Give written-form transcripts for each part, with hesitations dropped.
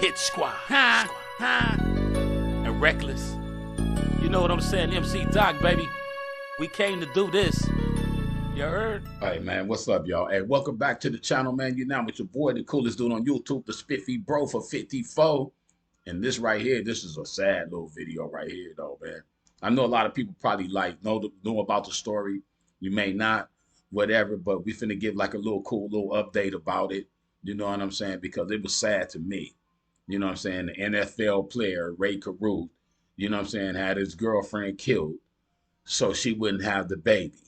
Hit Squad. And Reckless. You know what I'm saying? MC Doc, baby. We came to do this. You heard? Hey, man, what's up, y'all? Hey, welcome back to the channel, man. You're now with your boy, the coolest dude on YouTube, the Spiffy Bro for 54. And this right here, this is a sad little video right here, though, man. I know a lot of people probably know about the story. You may not, whatever, but we finna give like a little cool little update about it. You know what I'm saying? Because it was sad to me. You know what I'm saying? The NFL player, Carruth, you know what I'm saying, had his girlfriend killed so she wouldn't have the baby.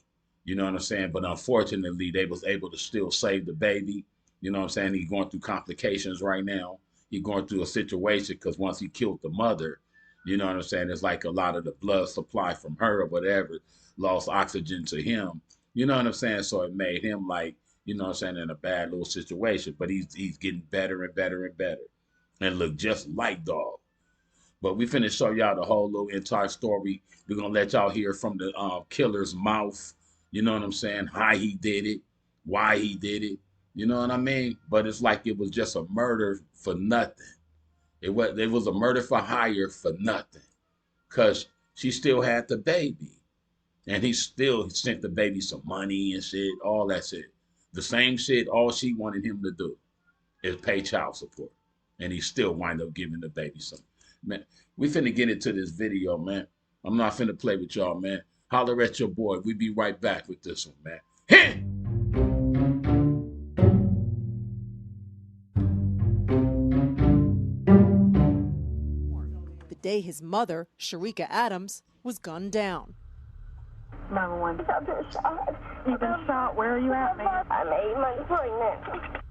You know what I'm saying? But unfortunately, they was able to still save the baby. You know what I'm saying? He's going through complications right now. He's going through a situation because once he killed the mother, you know what I'm saying? It's like a lot of the blood supply from her or whatever lost oxygen to him. You know what I'm saying? So it made him like, you know what I'm saying, in a bad little situation. But he's getting better and better and better and look just like dog. But we finna show y'all the whole little entire story. We're going to let y'all hear from the killer's mouth. You know what I'm saying? How he did it, why he did it. You know what I mean? But it's like it was just a murder for nothing. It was a murder for hire for nothing. Because she still had the baby. And he still sent the baby some money and shit, all that shit. The same shit, all she wanted him to do is pay child support. And he still wind up giving the baby some. Man, we finna get into this video, man. I'm not finna play with y'all, man. Holler at your boy. We be right back with this one, man. Hit! The day his mother, shericaadams, was gunned down. 911. I've been shot. You've been shot. Where are you at, ma'am? I'm 8 months pregnant.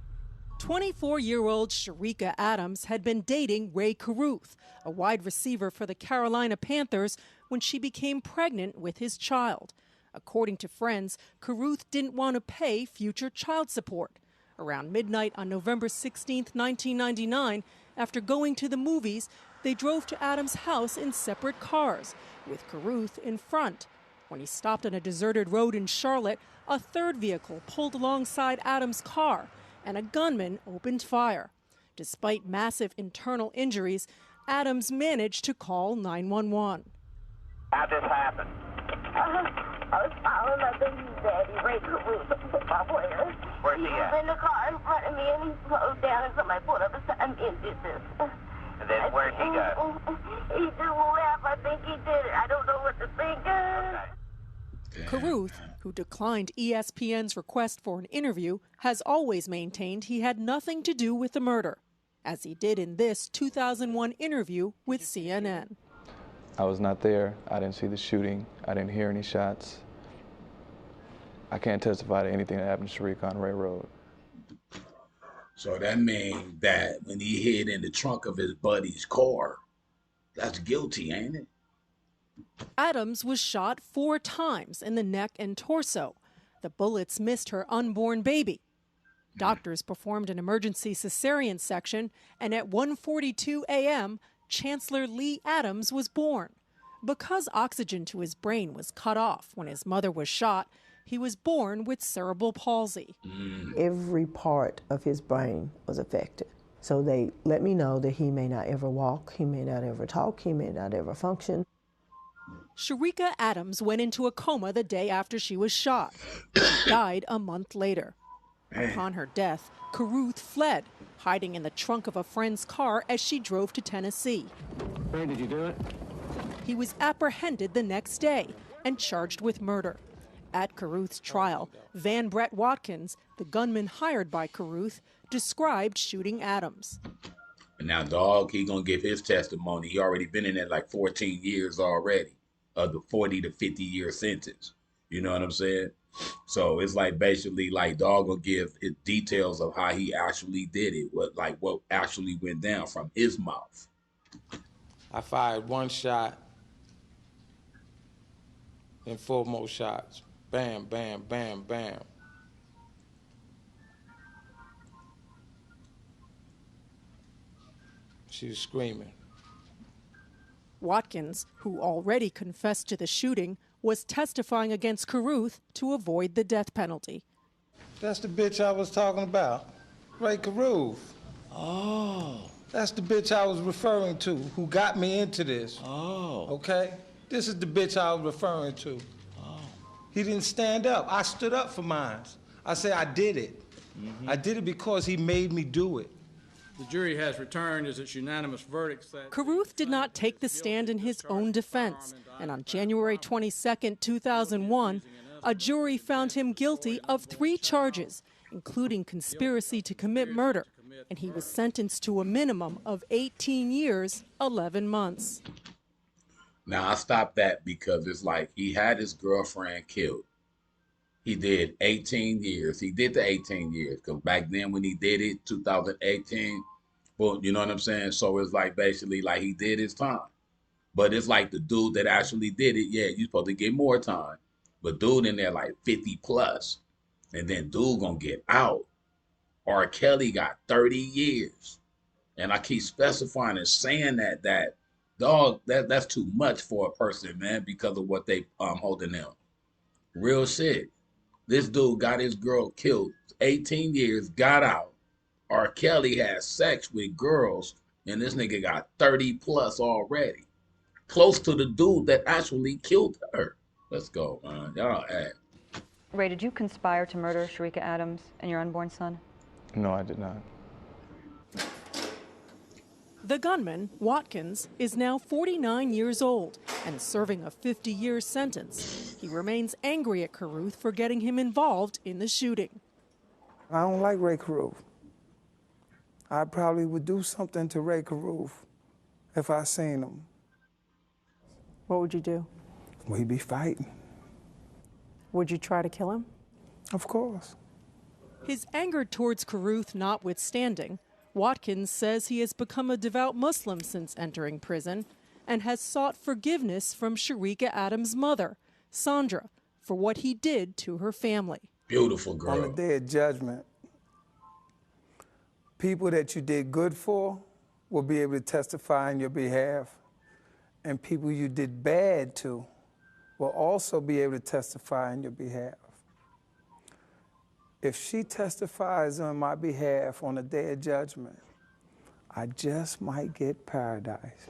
24-year-old shericaadams had been dating Carruth, a wide receiver for the Carolina Panthers, when she became pregnant with his child. According to friends, Carruth didn't want to pay future child support. Around midnight on November 16, 1999, after going to the movies, they drove to Adams' house in separate cars, with Carruth in front. When he stopped on a deserted road in Charlotte, a third vehicle pulled alongside Adams' car, and a gunman opened fire. Despite massive internal injuries, Adams managed to call 911. How'd this happen? I was following my baby's daddy, Carruth, the football player. Where's he He at? was in the car in front of me, and he slowed down, and somebody pulled up beside me and did this. And then where'd he go? He just left. I think he did it. I don't know what to think of. Carruth, who declined ESPN's request for an interview, has always maintained he had nothing to do with the murder, as he did in this 2001 interview with CNN. I was not there. I didn't see the shooting. I didn't hear any shots. I can't testify to anything that happened to Sharika on Ray Road. So that means that when he hid in the trunk of his buddy's car, that's guilty, ain't it? Adams was shot 4 times in the neck and torso. The bullets missed her unborn baby. Doctors performed an emergency cesarean section, and at 1:42 a.m., Chancellorleeadams was born. Because oxygen to his brain was cut off when his mother was shot, he was born with cerebral palsy. Every part of his brain was affected. So they let me know that he may not ever walk, he may not ever talk, he may not ever function. Shericaadams went into a coma the day after she was shot. She died a month later. Upon her death, Carruth fled, hiding in the trunk of a friend's car as she drove to Tennessee. Where did you do it? He was apprehended the next day and charged with murder. At Carruth's trial, Van Brett Watkins, the gunman hired by Carruth, described shooting Adams. And now, dog, he gonna give his testimony. He already been in there like 14 years already of the 40 to 50 year sentence. You know what I'm saying? So it's like basically like dog will give it details of how he actually did it, what actually went down from his mouth. I fired 1 shot and 4 more shots. Bam, bam, bam, bam. She was screaming. Watkins, who already confessed to the shooting, was testifying against Carruth to avoid the death penalty. That's the bitch I was talking about. Carruth. Oh. That's the bitch I was referring to, who got me into this. Oh. Okay? This is the bitch I was referring to. Oh. He didn't stand up. I stood up for mine. I said I did it. I did it because he made me do it. The jury has returned as its unanimous verdict that Carruth did not take the stand in his own defense, and on January 22, 2001, a jury found him guilty of 3 charges, including conspiracy to commit murder, and he was sentenced to a minimum of 18 years, 11 months. Now, I stopped that because it's like he had his girlfriend killed. He did 18 years. He did the 18 years because back then when he did it, 2018, well, you know what I'm saying? So it's like basically like he did his time. But it's like the dude that actually did it, yeah, you're supposed to get more time. But dude in there like 50 plus. And then dude gonna get out. R. Kelly got 30 years. And I keep specifying and saying that dog, that's too much for a person, man, because of what they holding them. Real shit. This dude got his girl killed, 18 years, got out. R. Kelly had sex with girls, and this nigga got 30 plus already. Close to the dude that actually killed her. Let's go, man. Y'all act. Ray, did you conspire to murder Shericaadams and your unborn son? No, I did not. The gunman, Watkins, is now 49 years old and serving a 50-year sentence. He remains angry at Carruth for getting him involved in the shooting. I don't like Ray Carruth. I probably would do something to Ray Carruth if I seen him. What would you do? We'd be fighting. Would you try to kill him? Of course. His anger towards Carruth notwithstanding, Watkins says he has become a devout Muslim since entering prison and has sought forgiveness from Shericaadams' mother, Sandra, for what he did to her family. Beautiful girl. On the day of judgment, people that you did good for will be able to testify on your behalf, and people you did bad to will also be able to testify on your behalf. If she testifies on my behalf on the day of judgment, I just might get paradise.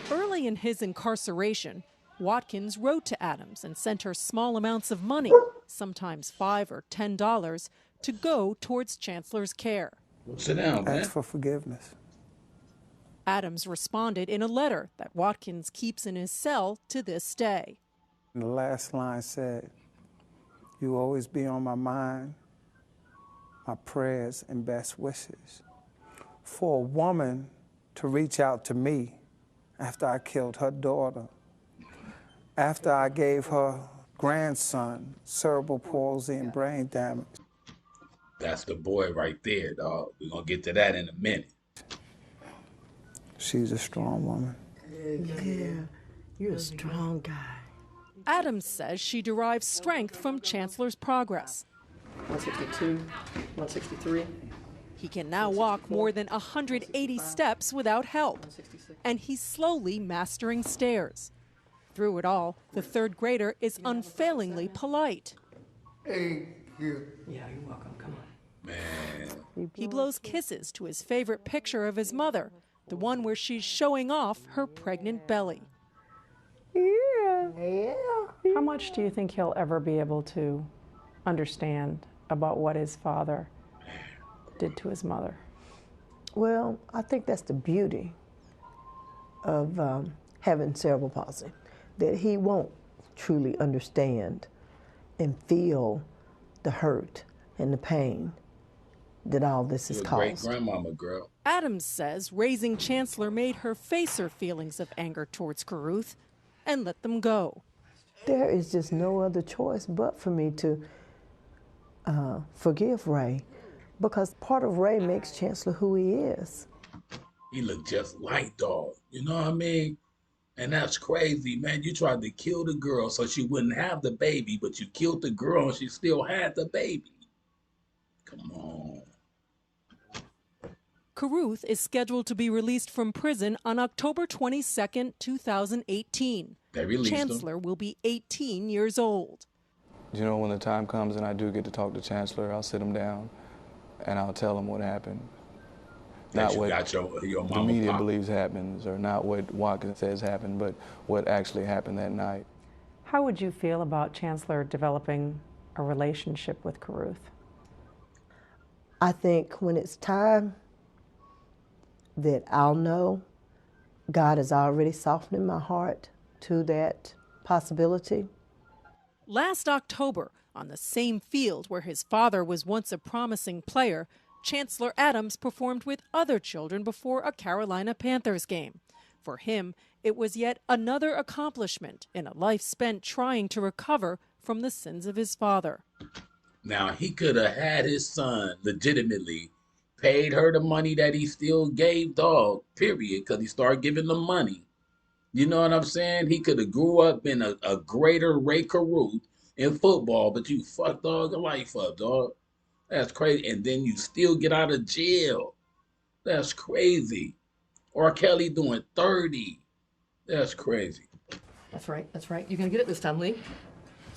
Early in his incarceration, Watkins wrote to Adams and sent her small amounts of money, sometimes $5 or $10, to go towards Chancellor's care. Sit down, man. Ask for forgiveness. Adams responded in a letter that Watkins keeps in his cell to this day. And the last line said, "You always be on my mind, my prayers and best wishes." For a woman to reach out to me after I killed her daughter, after I gave her grandson cerebral palsy and brain damage. That's the boy right there, dog. We're going to get to that in a minute. She's a strong woman. Yeah, you're a strong guy. Adams says she derives strength from Chancellor's progress. 162, 163. He can now walk more than 180 steps without help, and he's slowly mastering stairs. Through it all, the third grader is unfailingly polite. Hey, you. Yeah, you're welcome. Come on. Man. He blows kisses to his favorite picture of his mother, the one where she's showing off her pregnant belly. Yeah. How much do you think he'll ever be able to understand about what his father did to his mother? Well, I think that's the beauty of having cerebral palsy, that he won't truly understand and feel the hurt and the pain that all this is caused. Great grandmama, girl. Adams says raising Chancellor made her face her feelings of anger towards Carruth and let them go. There is just no other choice but for me to forgive Ray, because part of Ray makes Chancellor who he is. He looked just like dog. You know what I mean? And that's crazy, man. You tried to kill the girl so she wouldn't have the baby, but you killed the girl and she still had the baby. Come on. Carruth is scheduled to be released from prison on October 22nd, 2018. They released Chancellor will be 18 years old. You know, when the time comes and I do get to talk to Chancellor, I'll sit him down and I'll tell him what happened. Not what got your the mama media pop. believes happens, or not what Watkins says happened, but what actually happened that night. How would you feel about Chancellor developing a relationship with Carruth? I think when it's time that I'll know, God has already softened my heart to that possibility. Last October, on the same field where his father was once a promising player, Chancellor Adams performed with other children before a Carolina Panthers game. For him, it was yet another accomplishment in a life spent trying to recover from the sins of his father. Now, he could have had his son legitimately paid her the money that he still gave dog, period, because he started giving them money. You know what I'm saying? He could have grew up in a greater Ray Carruth in football, but you fucked dog your life up, dog. That's crazy. And then you still get out of jail. That's crazy. R. Kelly doing 30. That's crazy. That's right, that's right. You're gonna get it this time, Lee.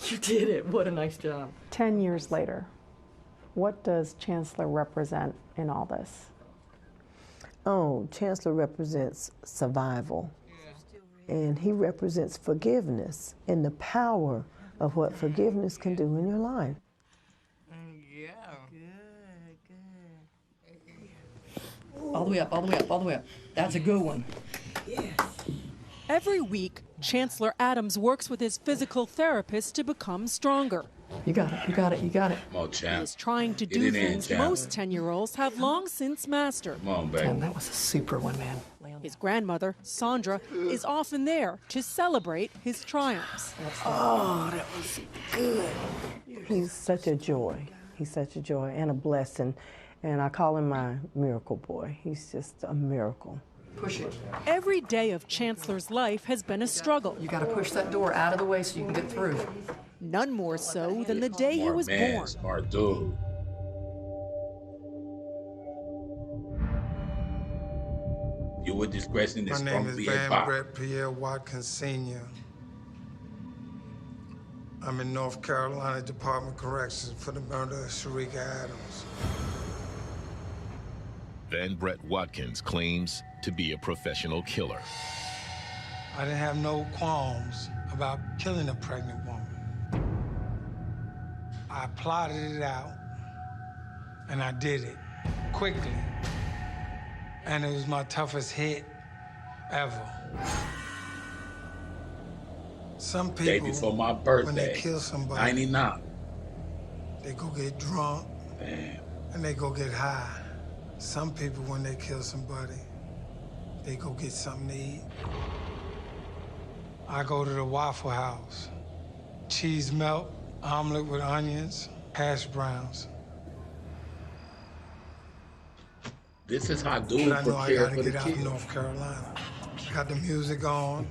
You did it. What a nice job. 10 years later, what does Chancellor represent in all this? Oh, Chancellor represents survival. And he represents forgiveness and the power of what forgiveness can do in your life. Yeah. Good. All the way up, all the way up, all the way up. That's a good one. Yes. Every week, Chancellor Adams works with his physical therapist to become stronger. You got it, you got it, you got it. Come on, champ. He is trying to Get do it in, things champ. most 10-year-olds have long since mastered. Come on, baby. Damn, that was a super one, man. His grandmother, Sandra, is often there to celebrate his triumphs. Oh, that was good. He's such a joy. He's such a joy and a blessing. And I call him my miracle boy. He's just a miracle. Push it. Every day of Chancellor's life has been a struggle. You gotta push that door out of the way so you can get through. None more so than the day he was born. Smart dude. You were discretion is My from name is the Van Bob. Brett Pierre Watkins Sr. I'm in North Carolina Department of Corrections for the murder of shericaadams. Van Brett Watkins claims to be a professional killer. I didn't have no qualms about killing a pregnant woman. I plotted it out, and I did it quickly. And it was my toughest hit ever. Some people, Day before my birthday, when they kill somebody, 99. they go get drunk, and they go get high. Some people, when they kill somebody, they go get something to eat. I go to the Waffle House. Cheese melt, omelet with onions, hash browns. This is how dudes But I know I prepare gotta for the get out of kill. North Carolina. Got the music on.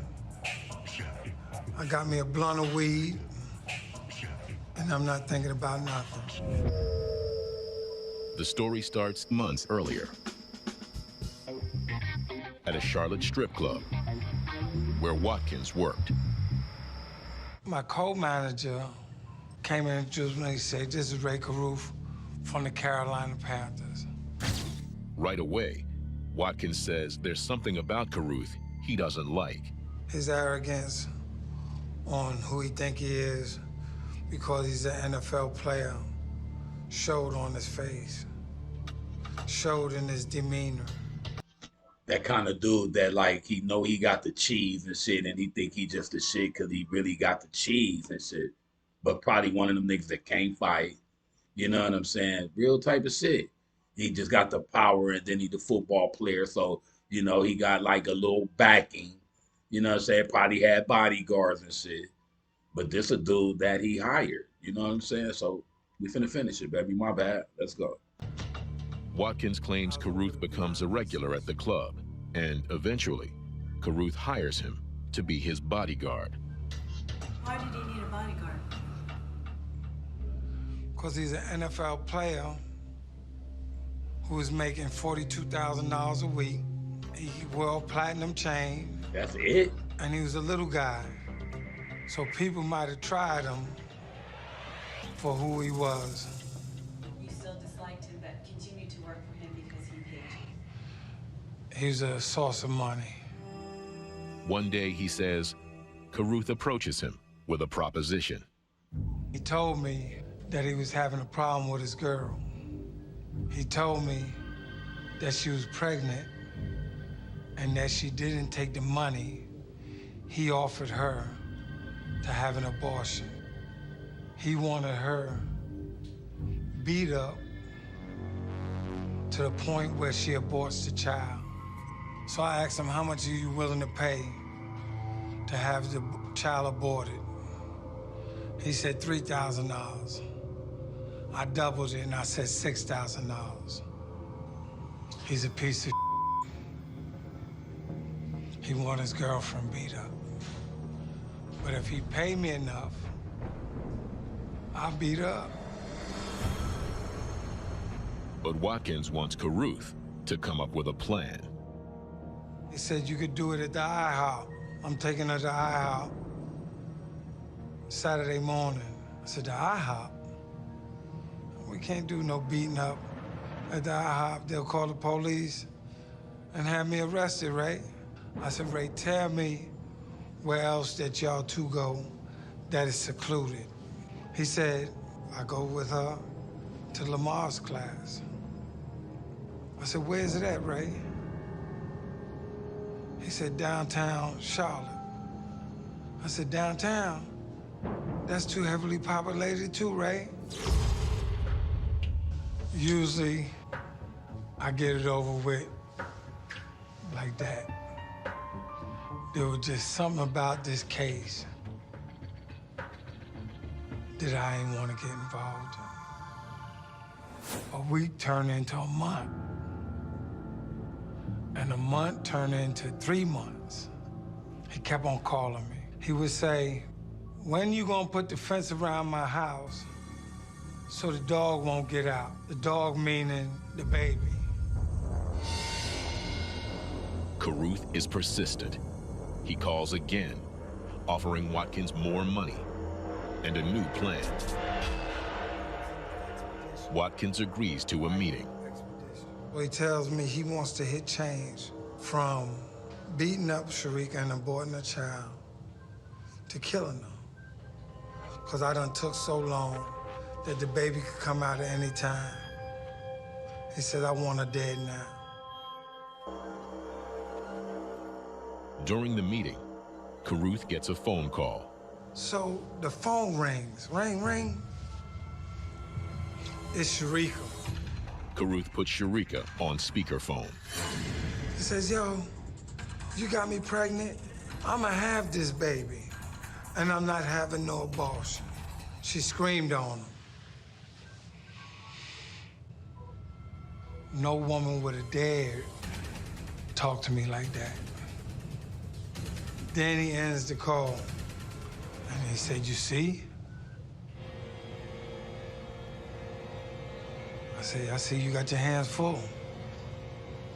I got me a blunt of weed. And I'm not thinking about nothing. The story starts months earlier at a Charlotte strip club where Watkins worked. My co-manager came in and introduced me and he said, "This is Ray Carruth from the Carolina Panthers." Right away, Watkins says there's something about Carruth he doesn't like. His arrogance on who he think he is because he's an NFL player showed on his face, showed in his demeanor. That kind of dude that like he know he got the cheese and shit, and he think he just the shit because he really got the cheese and shit. But probably one of them niggas that can't fight. You know what I'm saying? Real type of shit. He just got the power, and then he the football player, so you know he got like a little backing. You know what I'm saying? Probably had bodyguards and shit. But this a dude that he hired. You know what I'm saying? So we finna finish it, baby. My bad. Let's go. Watkins claims Carruth becomes a regular at the club, and eventually, Carruth hires him to be his bodyguard. Why did he need a bodyguard? Because he's an NFL player who was making $42,000 a week. He wore a platinum chain. That's it? And he was a little guy. So people might have tried him for who he was. You still disliked him, but continued to work for him because he paid you. He was a source of money. One day, he says, Carruth approaches him with a proposition. He told me that he was having a problem with his girl. He told me that she was pregnant and that she didn't take the money he offered her to have an abortion. He wanted her beat up to the point where she aborts the child. So I asked him, how much are you willing to pay to have the child aborted? He said $3,000. I doubled it and I said $6,000. He's a piece of He wanted his girlfriend beat up. But if he paid me enough, I'll beat her up. But Watkins wants Carruth to come up with a plan. He said you could do it at the IHOP. I'm taking her to IHOP Saturday morning. I said, the IHOP? We can't do no beating up at the IHOP. They'll call the police and have me arrested, Ray. I said, Ray, tell me where else that y'all two go that is secluded. He said, I go with her to Lamar's class. I said, where's it at, Ray? He said, downtown Charlotte. I said, downtown? That's too heavily populated too, Ray. Usually, I get it over with like that. There was just something about this case that I didn't want to get involved in. A week turned into a month. And a month turned into 3 months. He kept on calling me. He would say, when you gonna put the fence around my house so the dog won't get out? The dog meaning the baby. Carruth is persistent. He calls again, offering Watkins more money and a new plan. Watkins agrees to a meeting. Well, he tells me he wants to hit change from beating up Sherika and aborting a child to killing her. Because I done took so long that the baby could come out at any time. He said, I want her dead now. During the meeting, Carruth gets a phone call. So the phone rings. Ring, ring. It's Sherika. Carruth puts Sherika on speakerphone. He says, yo, you got me pregnant. I'ma have this baby, and I'm not having no abortion. She screamed on him. No woman would have dared talk to me like that. Then he ends the call, and he said, you see? I see you got your hands full.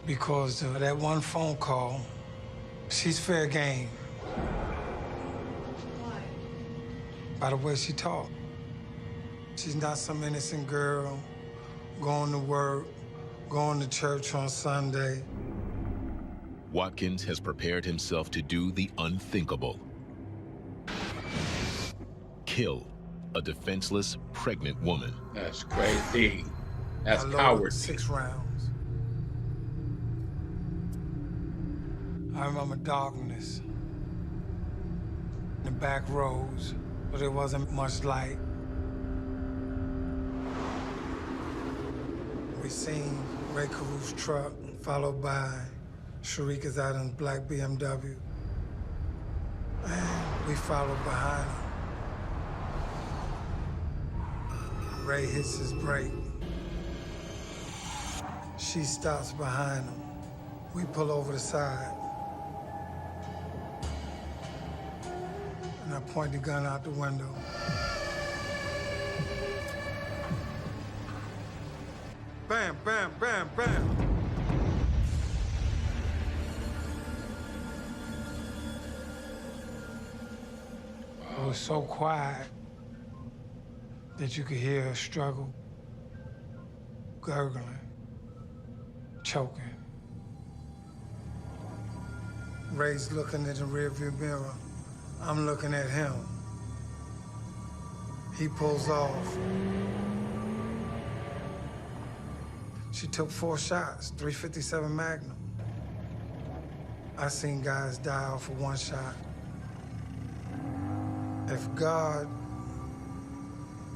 Because of that one phone call, she's fair game. Why? By the way she talked. She's not some innocent girl going to work, going to church on Sunday. Watkins has prepared himself to do the unthinkable. Kill a defenseless, pregnant woman. That's crazy. That's I loaded cowardly. 6 rounds. I remember darkness. The back roads, but there wasn't much light. We seen Ray Carruth's truck, followed by Shericaadams' black BMW. And we followed behind him. Ray hits his brake. She stops behind him. We pull over the side. And I point the gun out the window. Bam, bam, bam, bam. It was so quiet that you could hear her struggle, gurgling, choking. Ray's looking in the rearview mirror. I'm looking at him. He pulls off. She took 4 shots, .357 Magnum. I seen guys die off of 1 shot. If God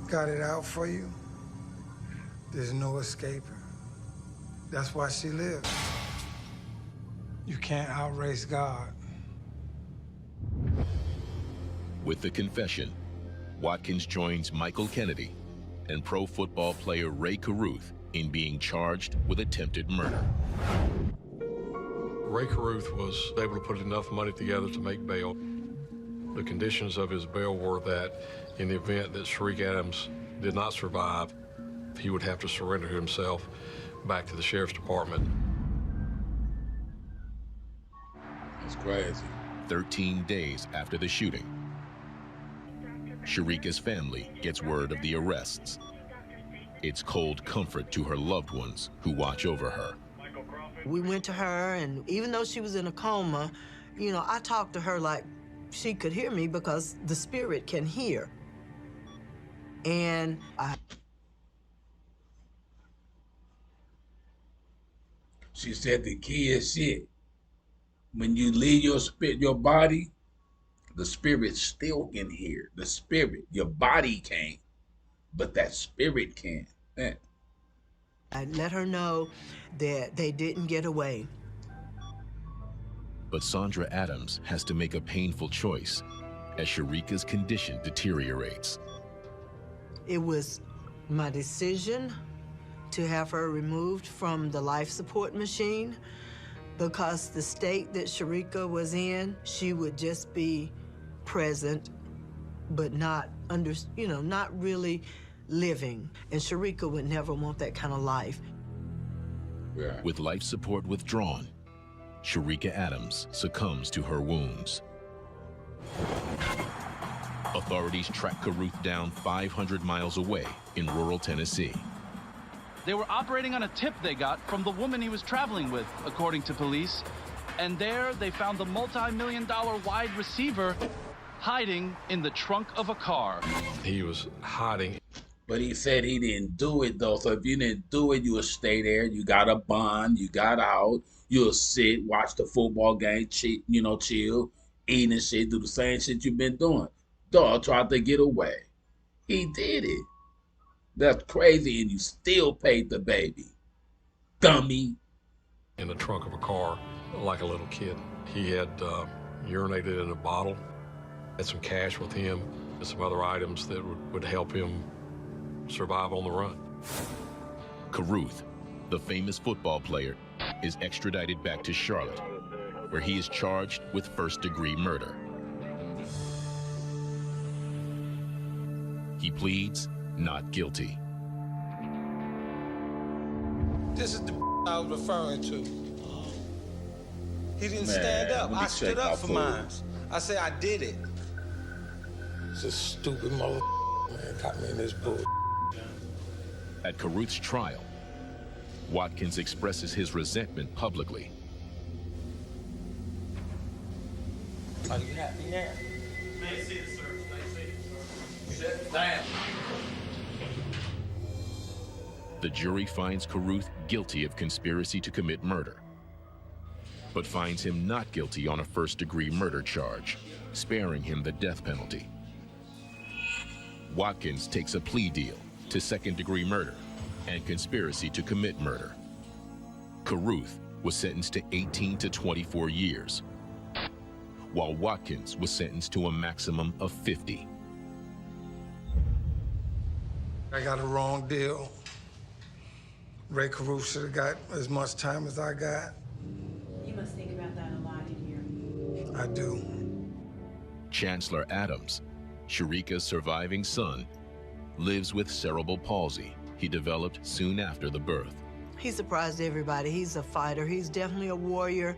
got it out for you, there's no escaping. That's why she lives. You can't outrace God. With the confession, Watkins joins Michael Kennedy and pro football player Ray Carruth in being charged with attempted murder. Ray Carruth was able to put enough money together to make bail. The conditions of his bail were that in the event that ShericaAdams did not survive, he would have to surrender himself back to the sheriff's department. That's crazy. 13 days after the shooting, Sherika's family gets word of the arrests. It's cold comfort to her loved ones who watch over her. We went to her, and even though she was in a coma, you know, I talked to her like she could hear me because the spirit can hear. And she said the key is shit. When you leave your body, the spirit still can hear. The spirit, your body can't, but that spirit can. Man. I let her know that they didn't get away. But Sandra Adams has to make a painful choice as Sherika's condition deteriorates. It was my decision to have her removed from the life support machine because the state that Sherika was in, she would just be present, but not not really living. And Sherika would never want that kind of life. Yeah. With life support withdrawn, ShericaAdams succumbs to her wounds. Authorities track Carruth down 500 miles away in rural Tennessee. They were operating on a tip they got from the woman he was traveling with, according to police. And there they found the multi-million-dollar wide receiver hiding in the trunk of a car. He was hiding. But he said he didn't do it, though. So if you didn't do it, you would stay there. You got a bond. You got out. You'll sit, watch the football game, chill, eat and shit, do the same shit you've been doing. Dog tried to get away. He did it. That's crazy, and you still paid the baby. Dummy. In the trunk of a car, like a little kid. He had urinated in a bottle, had some cash with him, and some other items that would help him survive on the run. Carruth, the famous football player, is extradited back to Charlotte, where he is charged with first-degree murder. He pleads not guilty. This is the I was referring to. He didn't stand up. I stood up for mine. I said I did it. It's a stupid mother man got me in this bull. At Carruth's trial, Watkins expresses his resentment publicly. Are you happy now? Stay seated, sir. Stay seated, sir. Sit down. The jury finds Carruth guilty of conspiracy to commit murder, but finds him not guilty on a first-degree murder charge, sparing him the death penalty. Watkins takes a plea deal to second-degree murder and conspiracy to commit murder. Carruth was sentenced to 18 to 24 years, while Watkins was sentenced to a maximum of 50. I got a wrong deal. Ray Carruth should have got as much time as I got. You must think about that a lot in here. I do. Chancellor Adams, Sherika's surviving son, lives with cerebral palsy he developed soon after the birth. He surprised everybody. He's a fighter. He's definitely a warrior.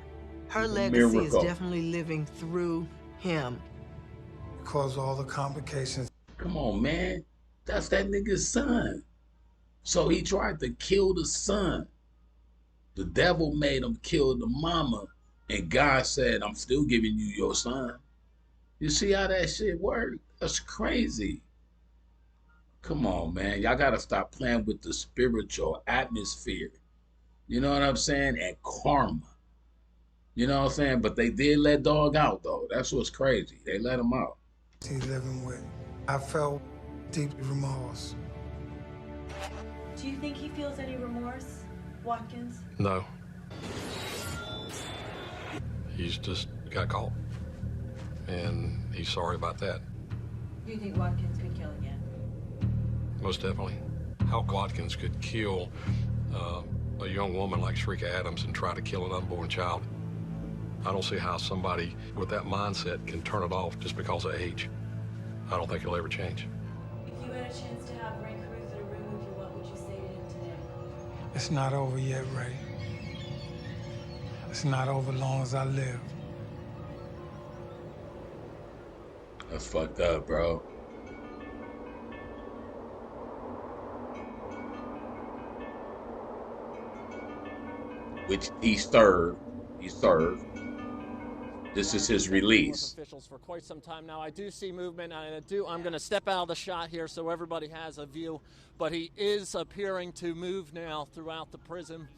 Her legacy is definitely living through him. Caused all the complications. Come on, man. That's that nigga's son. So he tried to kill the son. The devil made him kill the mama And God said, I'm still giving you your son. You see how that shit works? That's crazy. Come on, man. Y'all got to stop playing with the spiritual atmosphere. You know what I'm saying? And karma. You know what I'm saying? But they did let dog out, though. That's what's crazy. They let him out. He's living with. I felt deep remorse. Do you think he feels any remorse, Watkins? No. He's just got caught. And he's sorry about that. Do you think Watkins could kill again? Most definitely. How Watkins could kill a young woman like Sherika-Adams and try to kill an unborn child. I don't see how somebody with that mindset can turn it off just because of age. I don't think it'll ever change. If you had a chance to have Ray Carruth in a room with you, what would you say to him today? It's not over yet, Ray. It's not over long as I live. That's fucked up, bro. Which he served. He served. This is his release. Officials for quite some time now. I do see movement, and I'm going to step out of the shot here so everybody has a view. But he is appearing to move now throughout the prison.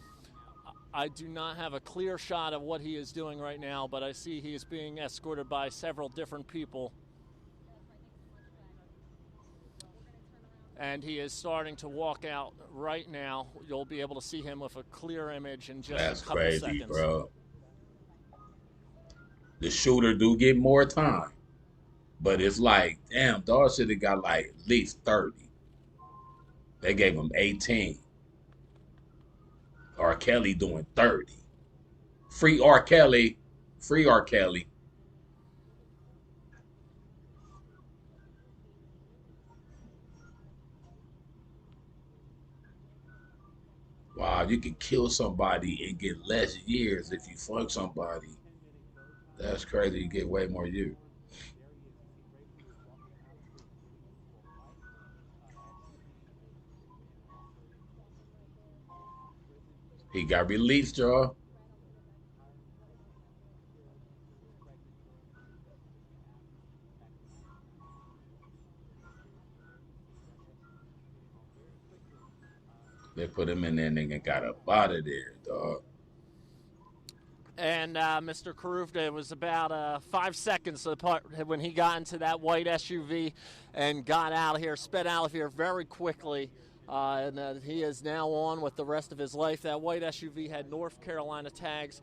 I do not have a clear shot of what he is doing right now, but I see he is being escorted by several different people. And he is starting to walk out right now. You'll be able to see him with a clear image in just a couple seconds. That's crazy, bro. The shooter do get more time. But it's like, damn, dog should have got like at least 30. They gave him 18. R. Kelly doing 30. Free R. Kelly. Free R. Kelly. Wow, you can kill somebody and get less years if you fuck somebody. That's crazy. You get way more years. He got released, y'all. They put him in there and they got up out of there, dog. And Mr. Carruth, it was about 5 seconds apart when he got into that white SUV and got out of here, sped out of here very quickly. And he is now on with the rest of his life. That white SUV had North Carolina tags.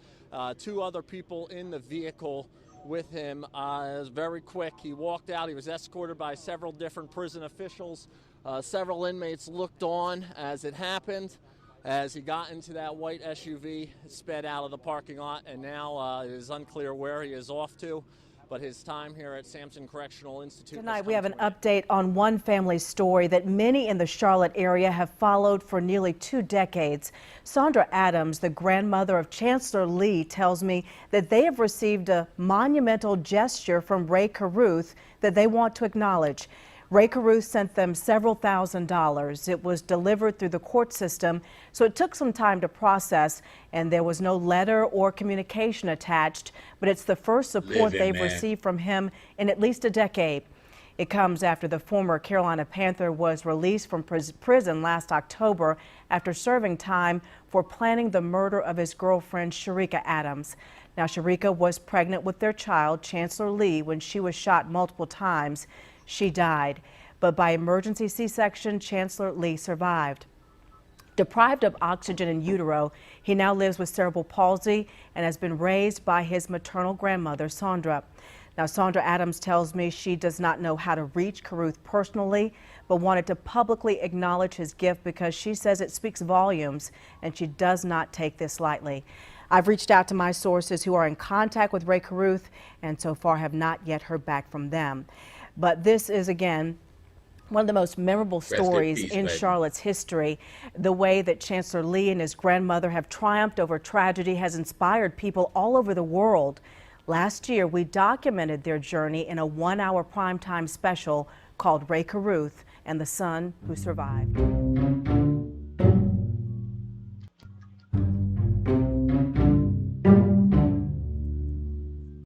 2 other people in the vehicle with him. It was very quick. He walked out. He was escorted by several different prison officials. Several inmates looked on as it happened. As he got into that white SUV, sped out of the parking lot, and now it is unclear where he is off to. But his time here at Sampson Correctional Institute. Tonight we have an update on one family's story that many in the Charlotte area have followed for nearly 2 decades. Sandra Adams, the grandmother of Chancellor Lee, tells me that they have received a monumental gesture from Ray Carruth that they want to acknowledge. Ray Carruth sent them several $1,000s. It was delivered through the court system, so it took some time to process, and there was no letter or communication attached, but it's the first support they've received from him in at least a decade. It comes after the former Carolina Panther was released from prison last October after serving time for planning the murder of his girlfriend, Sherika-Adams. Now, Sherika was pregnant with their child, Chancellor Lee, when she was shot multiple times. She died, but by emergency C-section, Chancellor Lee survived. Deprived of oxygen in utero, he now lives with cerebral palsy and has been raised by his maternal grandmother, Sandra. Now, Sandra Adams tells me she does not know how to reach Carruth personally, but wanted to publicly acknowledge his gift because she says it speaks volumes and she does not take this lightly. I've reached out to my sources who are in contact with Ray Carruth and so far have not yet heard back from them. But this is, again, one of the most memorable stories in Charlotte's history. The way that Chancellor Lee and his grandmother have triumphed over tragedy has inspired people all over the world. Last year, we documented their journey in a 1-hour primetime special called Ray Carruth and the Son Who Survived.